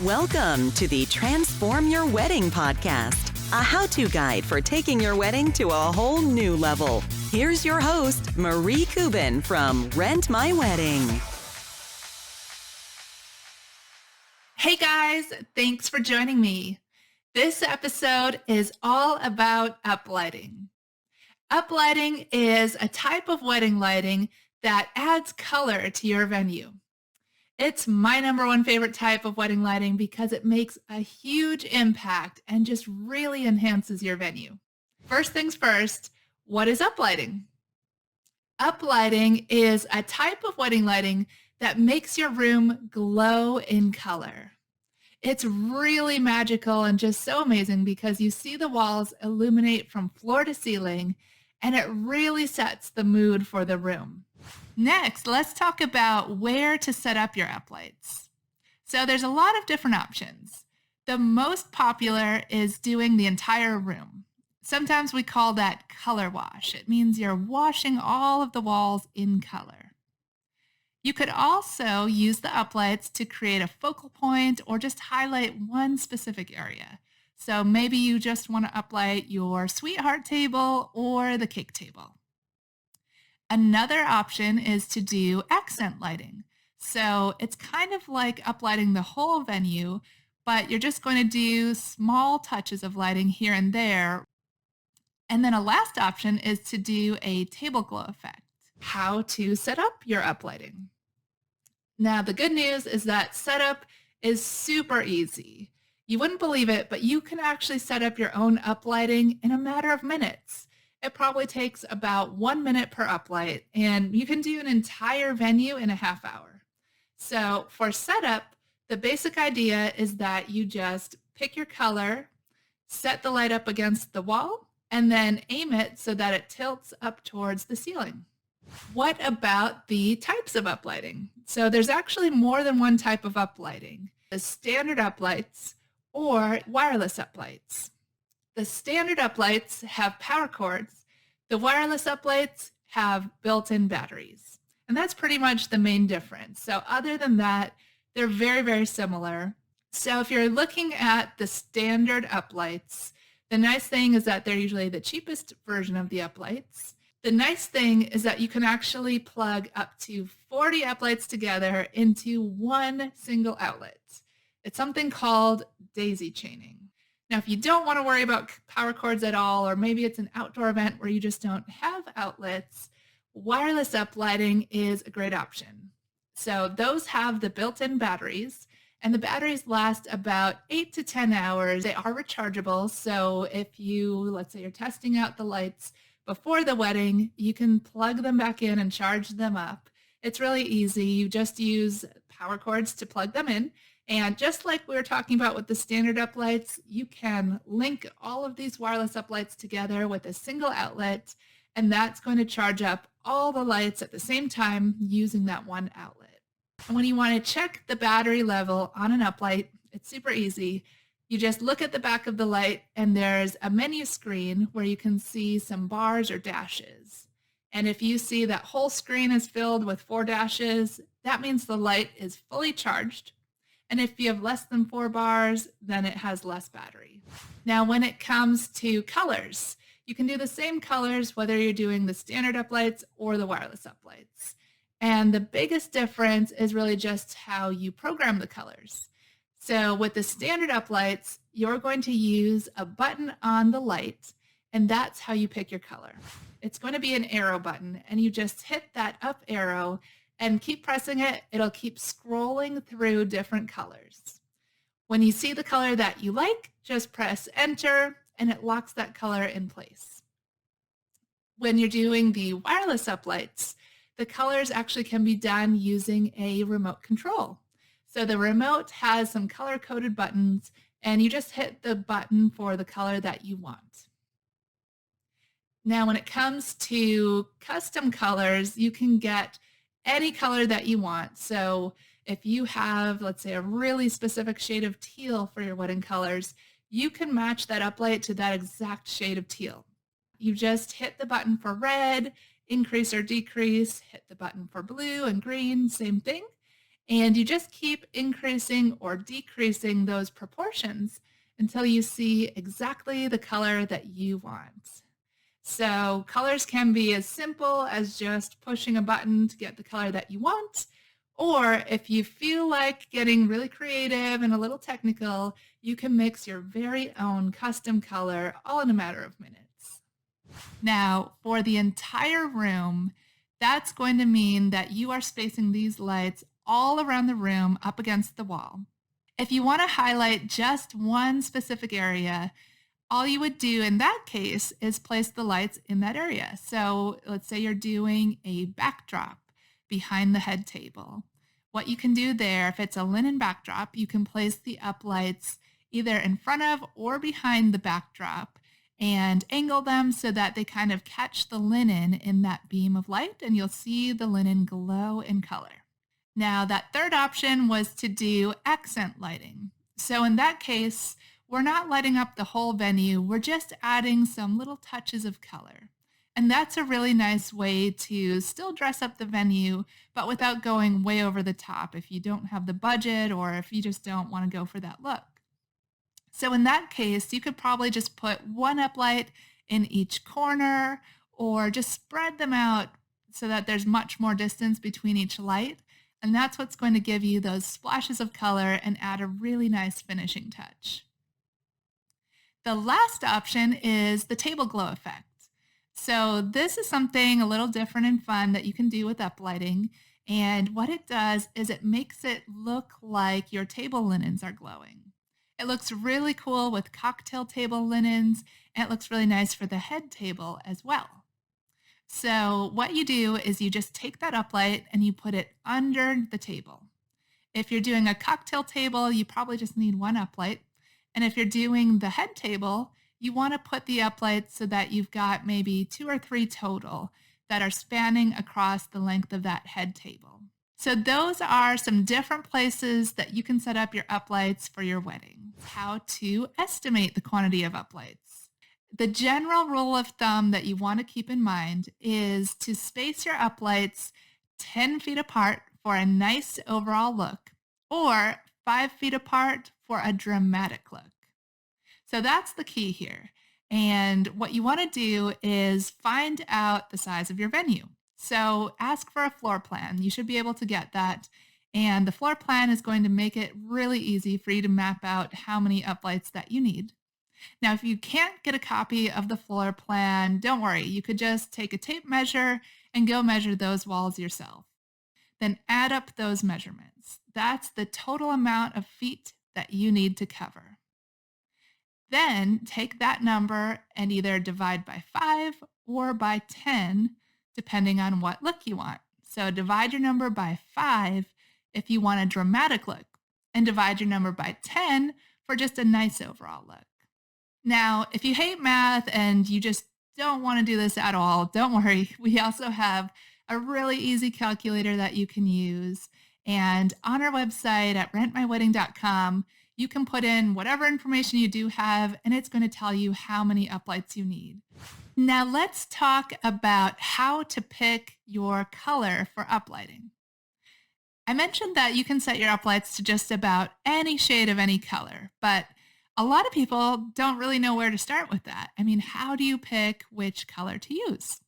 Welcome to the Transform Your Wedding podcast, a how-to guide for taking your wedding to a whole new level. Here's your host, Marie Kubin from Rent My Wedding. Hey guys, thanks for joining me. This episode is all about uplighting. Uplighting is a type of wedding lighting that adds color to your venue. It's my number one favorite type of wedding lighting because it makes a huge impact and just really enhances your venue. First things first, what is uplighting? Uplighting is a type of wedding lighting that makes your room glow in color. It's really magical and just so amazing because you see the walls illuminate from floor to ceiling, and it really sets the mood for the room. Next, let's talk about where to set up your uplights. So there's a lot of different options. The most popular is doing the entire room. Sometimes we call that color wash. It means you're washing all of the walls in color. You could also use the uplights to create a focal point or just highlight one specific area. So maybe you just want to uplight your sweetheart table or the cake table. Another option is to do accent lighting. So it's kind of like uplighting the whole venue, but you're just going to do small touches of lighting here and there. And then a last option is to do a table glow effect. How to set up your uplighting. Now, the good news is that setup is super easy. You wouldn't believe it, but you can actually set up your own uplighting in a matter of minutes. It probably takes about 1 minute per uplight, and you can do an entire venue in a half hour. So for setup, the basic idea is that you just pick your color, set the light up against the wall, and then aim it so that it tilts up towards the ceiling. What about the types of uplighting? So there's actually more than one type of uplighting: the standard uplights or wireless uplights. The standard uplights have power cords. The wireless uplights have built-in batteries. And that's pretty much the main difference. So other than that, they're very, very similar. So if you're looking at the standard uplights, the nice thing is that they're usually the cheapest version of the uplights. The nice thing is that you can actually plug up to 40 uplights together into one single outlet. It's something called daisy chaining. Now, if you don't want to worry about power cords at all, or maybe it's an outdoor event where you just don't have outlets, wireless uplighting is a great option. So those have the built-in batteries, and the batteries last about 8 to 10 hours. They are rechargeable, so if let's say you're testing out the lights before the wedding, you can plug them back in and charge them up. It's really easy. You just use power cords to plug them in. And just like we were talking about with the standard uplights, you can link all of these wireless uplights together with a single outlet, and that's going to charge up all the lights at the same time using that one outlet. And when you want to check the battery level on an uplight, it's super easy. You just look at the back of the light, and there's a menu screen where you can see some bars or dashes. And if you see that whole screen is filled with 4 dashes, that means the light is fully charged. And if you have less than 4 bars, then it has less battery. Now, when it comes to colors, you can do the same colors whether you're doing the standard uplights or the wireless uplights. And the biggest difference is really just how you program the colors. So with the standard uplights, you're going to use a button on the light, and that's how you pick your color. It's going to be an arrow button, and you just hit that up arrow and keep pressing it. It'll keep scrolling through different colors. When you see the color that you like, just press enter, and it locks that color in place. When you're doing the wireless uplights, the colors actually can be done using a remote control. So the remote has some color-coded buttons, and you just hit the button for the color that you want. Now, when it comes to custom colors, you can get any color that you want. So if you have, let's say, a really specific shade of teal for your wedding colors, you can match that uplight to that exact shade of teal. You just hit the button for red, increase or decrease, hit the button for blue and green, same thing, And you just keep increasing or decreasing those proportions until you see exactly the color that you want. So colors can be as simple as just pushing a button to get the color that you want, or if you feel like getting really creative and a little technical, you can mix your very own custom color all in a matter of minutes. Now, for the entire room, that's going to mean that you are spacing these lights all around the room up against the wall. If you want to highlight just one specific area, all you would do in that case is place the lights in that area. So let's say you're doing a backdrop behind the head table. What you can do there, if it's a linen backdrop, you can place the uplights either in front of or behind the backdrop and angle them so that they kind of catch the linen in that beam of light, and you'll see the linen glow in color. Now, that third option was to do accent lighting. So in that case, we're not lighting up the whole venue, we're just adding some little touches of color. And that's a really nice way to still dress up the venue, but without going way over the top if you don't have the budget or if you just don't want to go for that look. So in that case, you could probably just put one uplight in each corner or just spread them out so that there's much more distance between each light. And that's what's going to give you those splashes of color and add a really nice finishing touch. The last option is the table glow effect. So this is something a little different and fun that you can do with uplighting. And what it does is it makes it look like your table linens are glowing. It looks really cool with cocktail table linens, and it looks really nice for the head table as well. So what you do is you just take that uplight and you put it under the table. If you're doing a cocktail table, you probably just need one uplight. And if you're doing the head table, you want to put the uplights so that you've got maybe 2 or 3 total that are spanning across the length of that head table. So those are some different places that you can set up your uplights for your wedding. How to estimate the quantity of uplights. The general rule of thumb that you want to keep in mind is to space your uplights 10 feet apart for a nice overall look, or 5 feet apart for a dramatic look. So that's the key here. And what you want to do is find out the size of your venue. So ask for a floor plan. You should be able to get that. And the floor plan is going to make it really easy for you to map out how many uplights that you need. Now, if you can't get a copy of the floor plan, don't worry. You could just take a tape measure and go measure those walls yourself. Then add up those measurements. That's the total amount of feet that you need to cover. Then take that number and either divide by 5 or by 10, depending on what look you want. So divide your number by 5 if you want a dramatic look, and divide your number by 10 for just a nice overall look. Now, if you hate math and you just don't want to do this at all, don't worry. We also have a really easy calculator that you can use. And on our website at rentmywedding.com, you can put in whatever information you do have, and it's going to tell you how many uplights you need. Now let's talk about how to pick your color for uplighting. I mentioned that you can set your uplights to just about any shade of any color, but a lot of people don't really know where to start with that. I mean, how do you pick which color to use?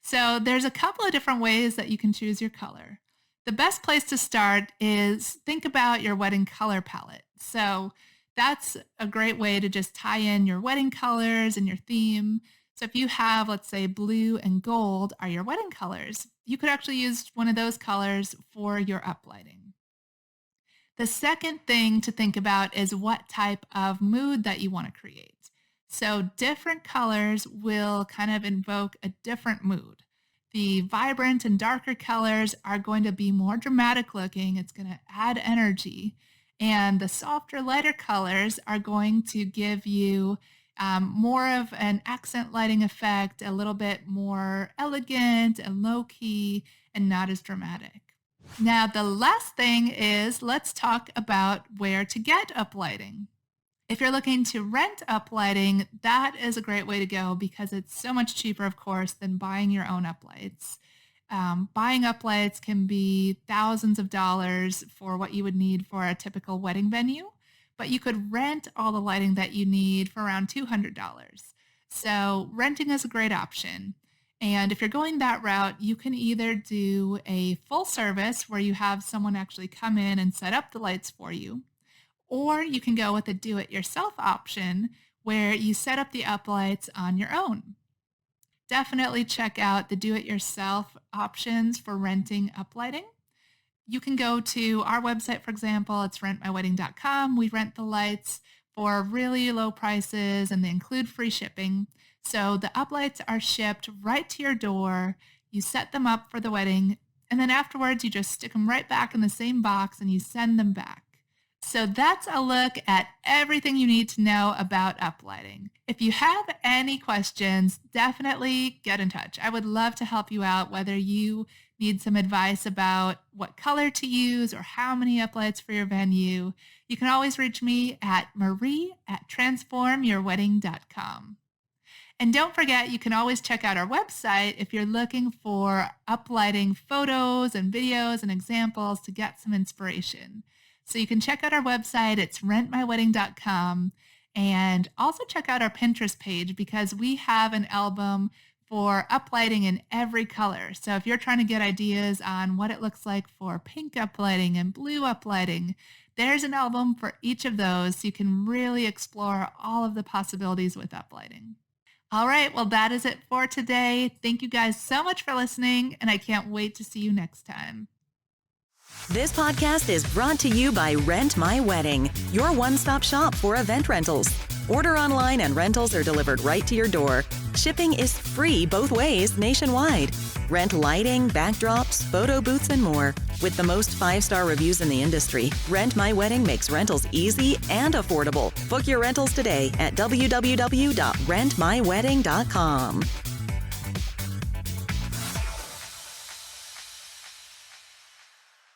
So there's a couple of different ways that you can choose your color. The best place to start is think about your wedding color palette. So that's a great way to just tie in your wedding colors and your theme. So if you have, let's say, blue and gold are your wedding colors, you could actually use one of those colors for your uplighting. The second thing to think about is what type of mood that you want to create. So different colors will kind of invoke a different mood. The vibrant and darker colors are going to be more dramatic looking. It's going to add energy. And the softer, lighter colors are going to give you more of an accent lighting effect, a little bit more elegant and low-key and not as dramatic. Now, the last thing is let's talk about where to get uplighting. If you're looking to rent uplighting, that is a great way to go because it's so much cheaper, of course, than buying your own uplights. Buying uplights can be thousands of dollars for what you would need for a typical wedding venue, but you could rent all the lighting that you need for around $200. So renting is a great option. And if you're going that route, you can either do a full service where you have someone actually come in and set up the lights for you, or you can go with a do-it-yourself option where you set up the uplights on your own. Definitely check out the do-it-yourself options for renting uplighting. You can go to our website, for example, it's rentmywedding.com. We rent the lights for really low prices and they include free shipping. So the uplights are shipped right to your door. You set them up for the wedding, and then afterwards you just stick them right back in the same box and you send them back. So that's a look at everything you need to know about uplighting. If you have any questions, definitely get in touch. I would love to help you out, whether you need some advice about what color to use or how many uplights for your venue. You can always reach me at marie@transformyourwedding.com. And don't forget, you can always check out our website if you're looking for uplighting photos and videos and examples to get some inspiration. So you can check out our website. It's rentmywedding.com. And also check out our Pinterest page because we have an album for uplighting in every color. So if you're trying to get ideas on what it looks like for pink uplighting and blue uplighting, there's an album for each of those so you can really explore all of the possibilities with uplighting. All right, well, that is it for today. Thank you guys so much for listening, and I can't wait to see you next time. This podcast is brought to you by Rent My Wedding, your one-stop shop for event rentals. Order online and rentals are delivered right to your door. Shipping is free both ways nationwide. Rent lighting, backdrops, photo booths, and more. With the most 5-star reviews in the industry, Rent My Wedding makes rentals easy and affordable. Book your rentals today at www.rentmywedding.com.